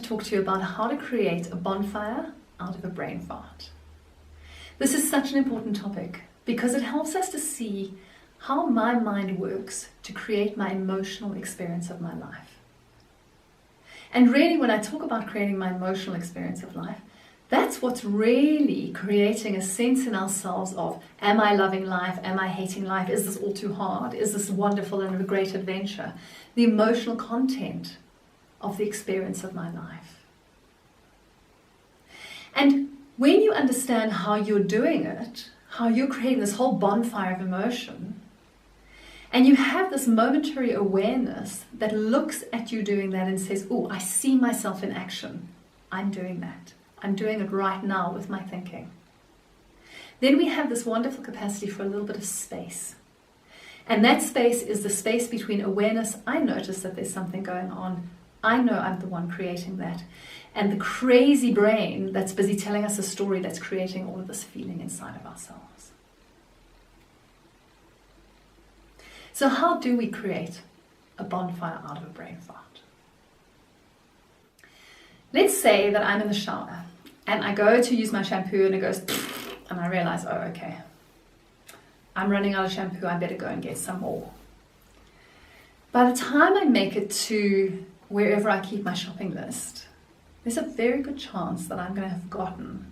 talk to you about how to create a bonfire out of a brain fart. This is such an important topic because it helps us to see how my mind works to create my emotional experience of my life. And really, when I talk about creating my emotional experience of life, that's what's really creating a sense in ourselves of, am I loving life? Am I hating life? Is this all too hard? Is this wonderful and a great adventure? The emotional content of the experience of my life. And when you understand how you're doing it, how you're creating this whole bonfire of emotion, and you have this momentary awareness that looks at you doing that and says, oh, I see myself in action. I'm doing that. I'm doing it right now with my thinking. Then we have this wonderful capacity for a little bit of space. And that space is the space between awareness, I notice that there's something going on, I know I'm the one creating that, and the crazy brain that's busy telling us a story that's creating all of this feeling inside of ourselves. So how do we create a bonfire out of a brain fart? Let's say that I'm in the shower and I go to use my shampoo and it goes and I realize, oh, okay, I'm running out of shampoo, I better go and get some more. By the time I make it to wherever I keep my shopping list, there's a very good chance that I'm going to have forgotten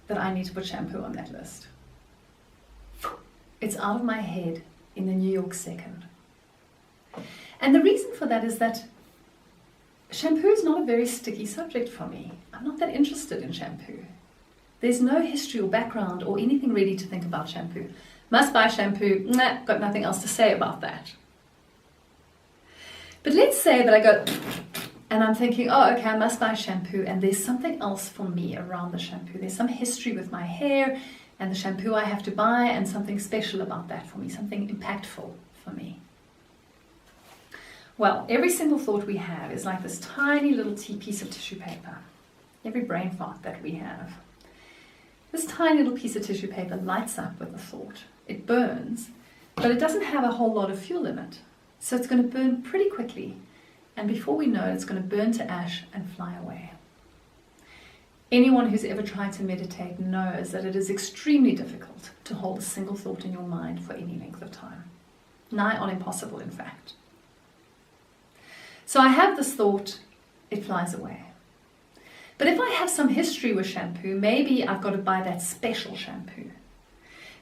that I need to put shampoo on that list. It's out of my head in the New York second. And the reason for that is that shampoo is not a very sticky subject for me. I'm not that interested in shampoo. There's no history or background or anything really to think about shampoo. Must buy shampoo, nah, got nothing else to say about that. But let's say that I go and I'm thinking, oh, okay, I must buy shampoo, and there's something else for me around the shampoo. There's some history with my hair and the shampoo I have to buy, and something special about that for me, something impactful for me. Well, every single thought we have is like this tiny little piece of tissue paper. Every brain fart that we have. This tiny little piece of tissue paper lights up with a thought. It burns, but it doesn't have a whole lot of fuel in it. So it's going to burn pretty quickly. And before we know it, it's going to burn to ash and fly away. Anyone who's ever tried to meditate knows that it is extremely difficult to hold a single thought in your mind for any length of time. Nigh on impossible, in fact. So I have this thought, it flies away. But if I have some history with shampoo, maybe I've got to buy that special shampoo.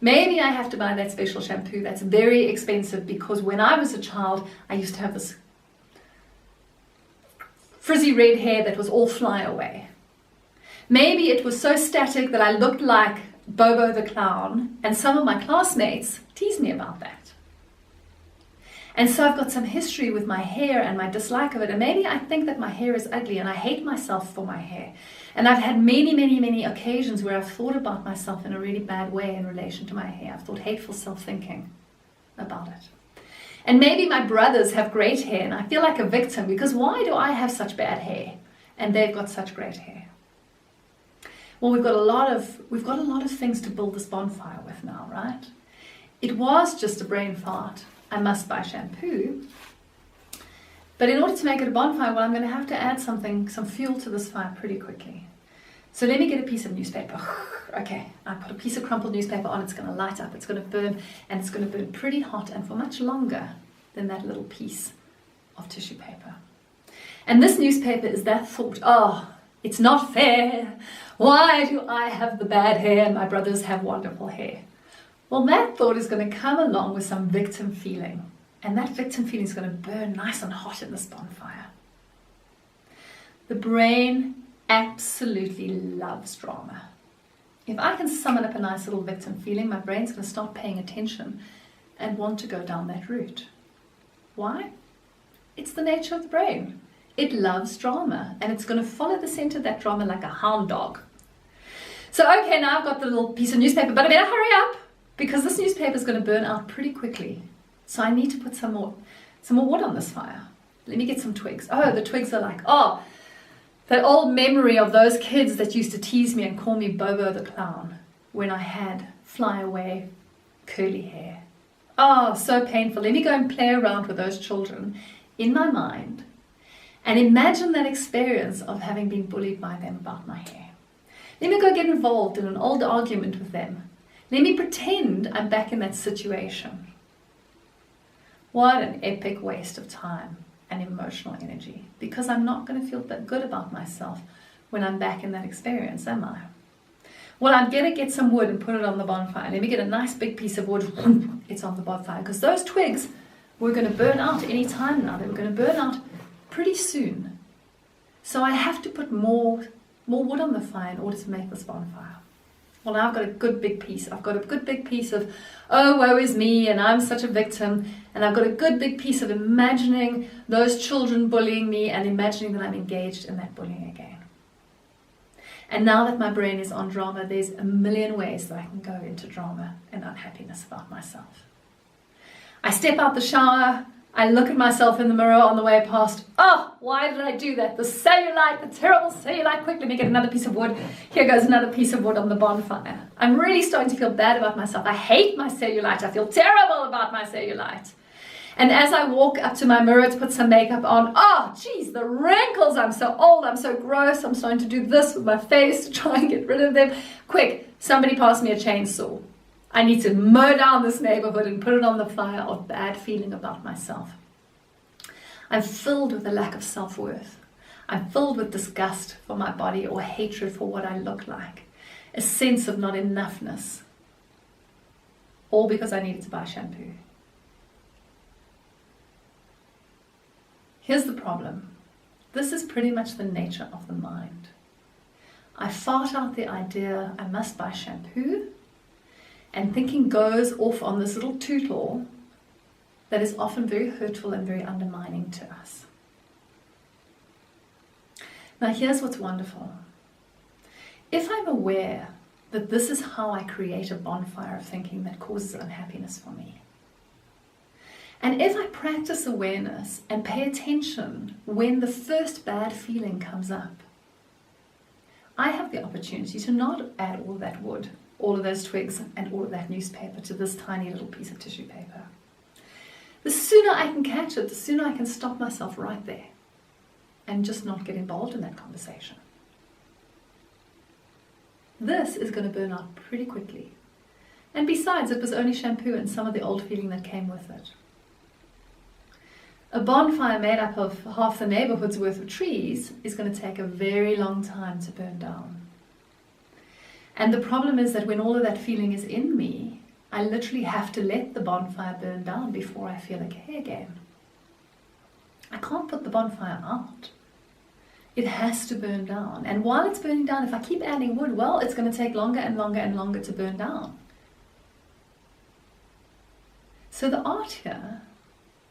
Maybe I have to buy that special shampoo that's very expensive because when I was a child, I used to have this frizzy red hair that was all fly away. Maybe it was so static that I looked like Bobo the Clown, and some of my classmates teased me about that. And so I've got some history with my hair and my dislike of it, and maybe I think that my hair is ugly and I hate myself for my hair. And I've had many occasions where I've thought about myself in a really bad way in relation to my hair. I've thought hateful self-thinking about it. And maybe my brothers have great hair and I feel like a victim because why do I have such bad hair and they've got such great hair? Well, we've got a lot of things to build this bonfire with now, right? It was just a brain fart. I must buy shampoo. But in order to make it a bonfire, well, I'm going to have to add some fuel to this fire pretty quickly. So let me get a piece of newspaper. Okay, I put a piece of crumpled newspaper on, it's going to light up, it's going to burn, and it's going to burn pretty hot and for much longer than that little piece of tissue paper. And this newspaper is that thought, oh, it's not fair. Why do I have the bad hair and my brothers have wonderful hair? Well, that thought is going to come along with some victim feeling. And that victim feeling is going to burn nice and hot in this bonfire. The brain absolutely loves drama. If I can summon up a nice little victim feeling, my brain's going to start paying attention and want to go down that route. Why? It's the nature of the brain. It loves drama, and it's going to follow the center of that drama like a hound dog. So, okay, now I've got the little piece of newspaper, but I better hurry up because this newspaper is going to burn out pretty quickly. So I need to put some more wood on this fire. Let me get some twigs. Oh, the twigs are like, oh, that old memory of those kids that used to tease me and call me Bobo the Clown when I had fly away curly hair. Oh, so painful. Let me go and play around with those children in my mind and imagine that experience of having been bullied by them about my hair. Let me go get involved in an old argument with them. Let me pretend I'm back in that situation. What an epic waste of time and emotional energy, because I'm not going to feel that good about myself when I'm back in that experience, am I? Well, I'm going to get some wood and put it on the bonfire. Let me get a nice big piece of wood. It's on the bonfire, because those twigs were going to burn out any time now. They were going to burn out pretty soon. So I have to put more wood on the fire in order to make this bonfire. Well, now I've got a good big piece. I've got a good big piece of, oh, woe is me, and I'm such a victim. And I've got a good big piece of imagining those children bullying me and imagining that I'm engaged in that bullying again. And now that my brain is on drama, there's a million ways that I can go into drama and unhappiness about myself. I step out the shower, I look at myself in the mirror on the way past. Oh, why did I do that? The cellulite, the terrible cellulite. Quick, let me get another piece of wood. Here goes another piece of wood on the bonfire. I'm really starting to feel bad about myself. I hate my cellulite. I feel terrible about my cellulite. And as I walk up to my mirror to put some makeup on, oh, geez, the wrinkles. I'm so old. I'm so gross. I'm starting to do this with my face to try and get rid of them. Quick, somebody pass me a chainsaw. I need to mow down this neighborhood and put it on the fire of bad feeling about myself. I'm filled with a lack of self-worth. I'm filled with disgust for my body or hatred for what I look like. A sense of not enoughness. All because I needed to buy shampoo. Here's the problem. This is pretty much the nature of the mind. I fart out the idea I must buy shampoo, and thinking goes off on this little tootle that is often very hurtful and very undermining to us. Now here's what's wonderful. If I'm aware that this is how I create a bonfire of thinking that causes unhappiness for me, and if I practice awareness and pay attention when the first bad feeling comes up, I have the opportunity to not add all of that wood, all of those twigs, and all of that newspaper to this tiny little piece of tissue paper. The sooner I can catch it, the sooner I can stop myself right there and just not get involved in that conversation. This is going to burn out pretty quickly. And besides, it was only shampoo and some of the old feeling that came with it. A bonfire made up of half the neighborhood's worth of trees is going to take a very long time to burn down. And the problem is that when all of that feeling is in me, I literally have to let the bonfire burn down before I feel okay again. I can't put the bonfire out. It has to burn down. And while it's burning down, if I keep adding wood, well, it's going to take longer and longer and longer to burn down. So the art here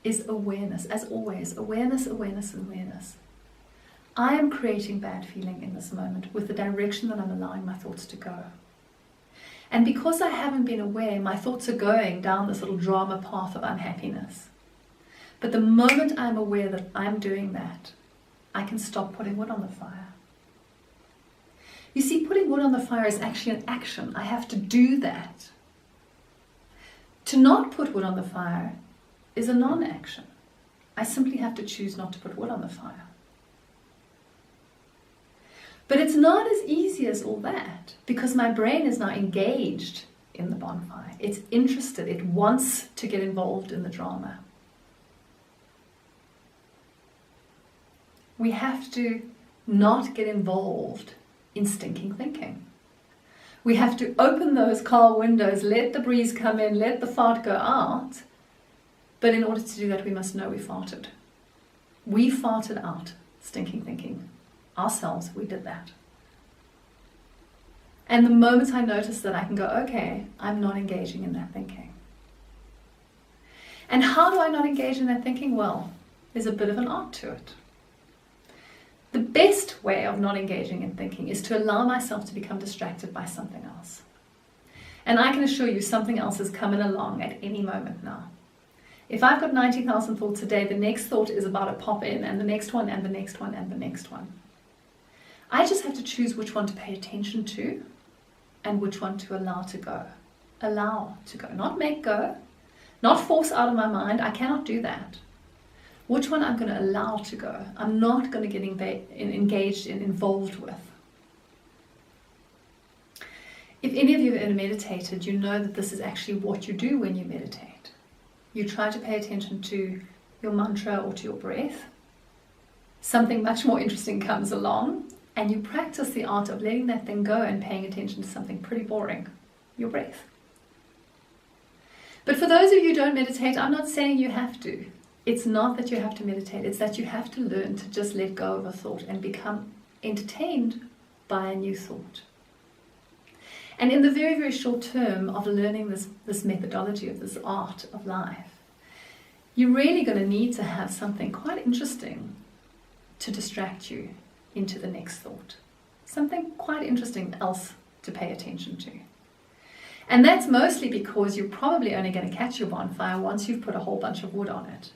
is awareness, as always. Awareness, awareness, awareness. I am creating bad feeling in this moment with the direction that I'm allowing my thoughts to go. And because I haven't been aware, my thoughts are going down this little drama path of unhappiness. But the moment I'm aware that I'm doing that, I can stop putting wood on the fire. You see, putting wood on the fire is actually an action. I have to do that. To not put wood on the fire is a non-action. I simply have to choose not to put wood on the fire. But it's not as easy as all that, because my brain is now engaged in the bonfire. It's interested. It wants to get involved in the drama. We have to not get involved in stinking thinking. We have to open those car windows, let the breeze come in, let the fart go out. But in order to do that, we must know we farted. We farted out stinking thinking. Ourselves, we did that. And the moment I notice that, I can go, okay, I'm not engaging in that thinking. And how do I not engage in that thinking? Well, there's a bit of an art to it. The best way of not engaging in thinking is to allow myself to become distracted by something else. And I can assure you something else is coming along at any moment now. If I've got 90,000 thoughts a day, the next thought is about to pop in, and the next one, and the next one, and the next one. I just have to choose which one to pay attention to and which one to allow to go. Allow to go, not make go, not force out of my mind. I cannot do that. Which one I'm going to allow to go. I'm not going to get engaged in, involved with. If any of you have ever meditated, you know that this is actually what you do when you meditate. You try to pay attention to your mantra or to your breath. Something much more interesting comes along, and you practice the art of letting that thing go and paying attention to something pretty boring, your breath. But for those of you who don't meditate, I'm not saying you have to. It's not that you have to meditate, it's that you have to learn to just let go of a thought and become entertained by a new thought. And in the very, very short term of learning this methodology of this art of life, you're really going to need to have something quite interesting to distract you into the next thought. Something quite interesting else to pay attention to. And that's mostly because you're probably only going to catch your bonfire once you've put a whole bunch of wood on it.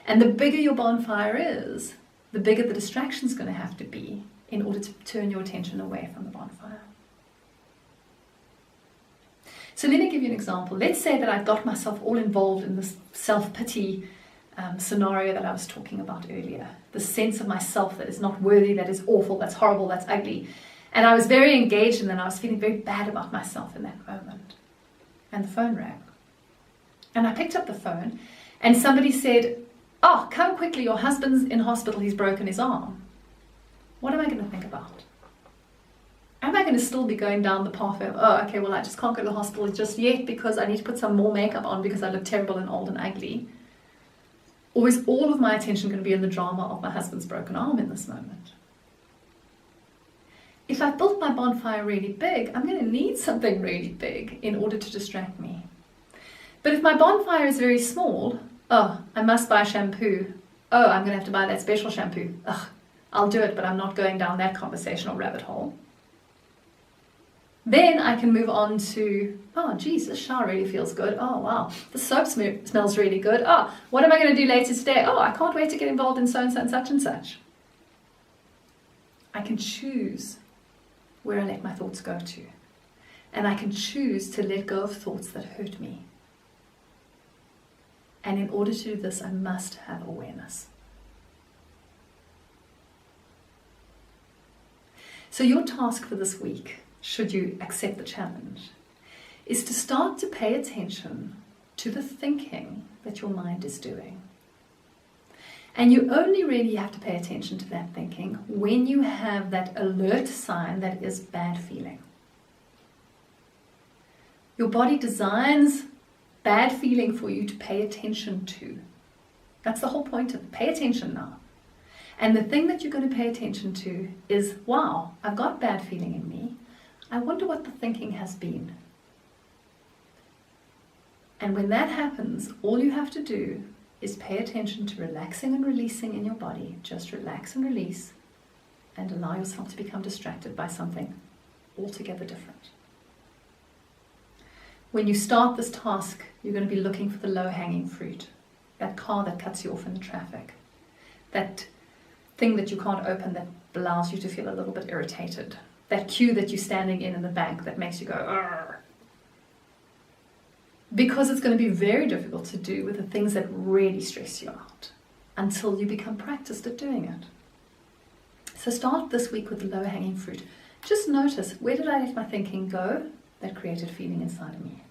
And the bigger your bonfire is, the bigger the distraction's going to have to be in order to turn your attention away from the bonfire. So let me give you an example. Let's say that I got myself all involved in this self-pity scenario that I was talking about earlier. The sense of myself that is not worthy, that is awful, that's horrible, that's ugly. And I was very engaged in that. I was feeling very bad about myself in that moment. And the phone rang. And I picked up the phone and somebody said, "Oh, come quickly, your husband's in hospital, he's broken his arm." What am I going to think about? Am I going to still be going down the pathway of, oh, okay, well, I just can't go to the hospital just yet because I need to put some more makeup on because I look terrible and old and ugly? Or is all of my attention going to be in the drama of my husband's broken arm in this moment? If I built my bonfire really big, I'm going to need something really big in order to distract me. But if my bonfire is very small, oh, I must buy shampoo. Oh, I'm going to have to buy that special shampoo. Ugh, I'll do it, but I'm not going down that conversational rabbit hole. Then I can move on to, oh, geez, this shower really feels good. Oh, wow, the soap smells really good. Oh, what am I going to do later today? Oh, I can't wait to get involved in so-and-so and such and such. I can choose where I let my thoughts go to. And I can choose to let go of thoughts that hurt me. And in order to do this, I must have awareness. So your task for this week, should you accept the challenge, is to start to pay attention to the thinking that your mind is doing. And you only really have to pay attention to that thinking when you have that alert sign that is bad feeling. Your body designs bad feeling for you to pay attention to. That's the whole point of it. Pay attention now. And the thing that you're going to pay attention to is, wow, I've got bad feeling in me. I wonder what the thinking has been. And when that happens, all you have to do is pay attention to relaxing and releasing in your body. Just relax and release and allow yourself to become distracted by something altogether different. When you start this task, you're going to be looking for the low-hanging fruit. That car that cuts you off in the traffic. That thing that you can't open that allows you to feel a little bit irritated. That queue that you're standing in the bank that makes you go, "Argh." Because it's going to be very difficult to do with the things that really stress you out until you become practiced at doing it. So start this week with the low-hanging fruit. Just notice, where did I let my thinking go that created feeling inside of me?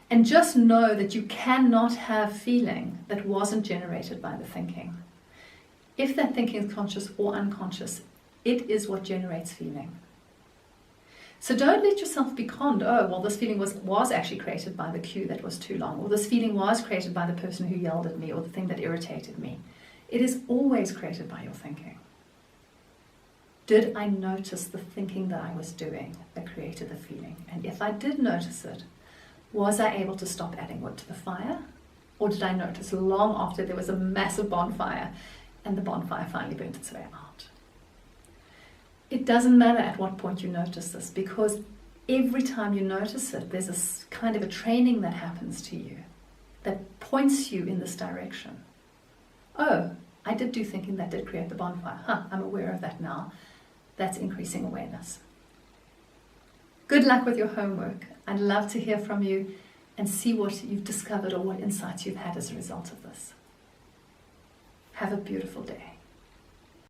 And just know that you cannot have feeling that wasn't generated by the thinking. If that thinking is conscious or unconscious, it is what generates feeling. So don't let yourself be conned. Oh, well, this feeling was actually created by the queue that was too long, or this feeling was created by the person who yelled at me, or the thing that irritated me. It is always created by your thinking. Did I notice the thinking that I was doing that created the feeling? And if I did notice it, was I able to stop adding wood to the fire? Or did I notice long after there was a massive bonfire and the bonfire finally burnt its way out? It doesn't matter at what point you notice this, because every time you notice it, there's a kind of a training that happens to you that points you in this direction. Oh, I did do thinking that did create the bonfire. I'm aware of that now. That's increasing awareness. Good luck with your homework. I'd love to hear from you and see what you've discovered or what insights you've had as a result of this. Have a beautiful day.